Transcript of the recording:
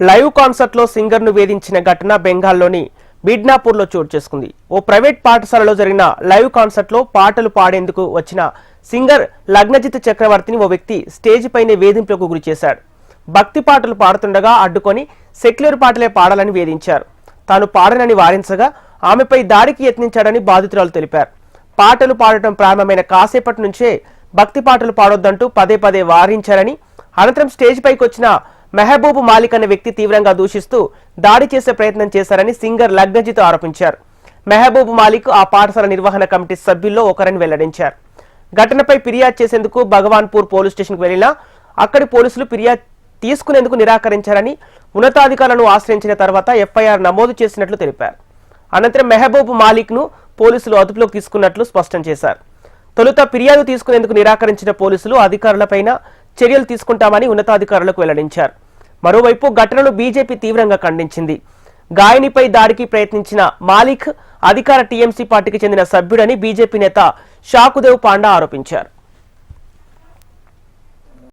Live concert లో singer ను వేధించిన ఘటన బెంగాల్లోని మిడ్నాపూర్లో చోటు చేసుకుంది. ఓ ప్రైవేట్ పాఠశాలలో జరిగిన లైవ్ కాన్సర్ట్ లో పాటలు పాడేందుకు వచ్చిన సింగర్ లగ్నజిత్ చక్రవర్తిని ఓ వ్యక్తి స్టేజ్ పైనే వేధింపులకు గురి చేశాడు. భక్తి పాటలు పాడుతుండగా అడ్డుకొని సెక్యులర్ పాటలే పాడాలని వేధించారు. తాను పాడనని వారించగా ఆమెపై దాడికి యత్నించాడని బాధితురాలు తెలిపారు. పాటలు పాడటం ప్రారంభమైన కాసేపటి నుంచే భక్తి పాటలు పాడొద్దంటూ పదే పదే వారించారని, అనంతరం స్టేజ్ పైకి వచ్చిన మెహబూబ్ మాలిక్ అనే వ్యక్తి తీవ్రంగా దూషిస్తూ దాడి చేసే ప్రయత్నం చేశారని సింగర్ లగ్నజిత్ ఆరోపించారు. మెహబూబ్ మాలిక్ ఆ పాఠశాల నిర్వహణ కమిటీ సభ్యుల్లో ఒకరని వెల్లడించారు. ఘటనపై ఫిర్యాదు చేసేందుకు భగవాన్పూర్ పోలీస్ స్టేషన్కు వెళ్లినా అక్కడి పోలీసులు ఫిర్యాదు తీసుకునేందుకు నిరాకరించారని, ఉన్నతాధికారులను ఆశ్రయించిన తర్వాత ఎఫ్ఐఆర్ నమోదు చేసినట్లు తెలిపారు. అనంతరం మెహబూబ్ మాలిక్ ను పోలీసులు అదుపులోకి తీసుకున్నట్లు స్పష్టం చేశారు. తొలుత ఫిర్యాదు తీసుకునేందుకు నిరాకరించిన పోలీసులు అధికారులపైన చర్యలు తీసుకుంటామని ఉన్నతాధికారులకు వెల్లడించారు. మరోవైపు ఘటనను బీజేపీ తీవ్రంగా ఖండించింది. గాయనిపై దాడికి ప్రయత్నించిన మాలిక్ అధికార టీఎంసీ పార్టీకి చెందిన సభ్యుడని బీజేపీ నేత షాకుదేవ్ పాండా ఆరోపించారు.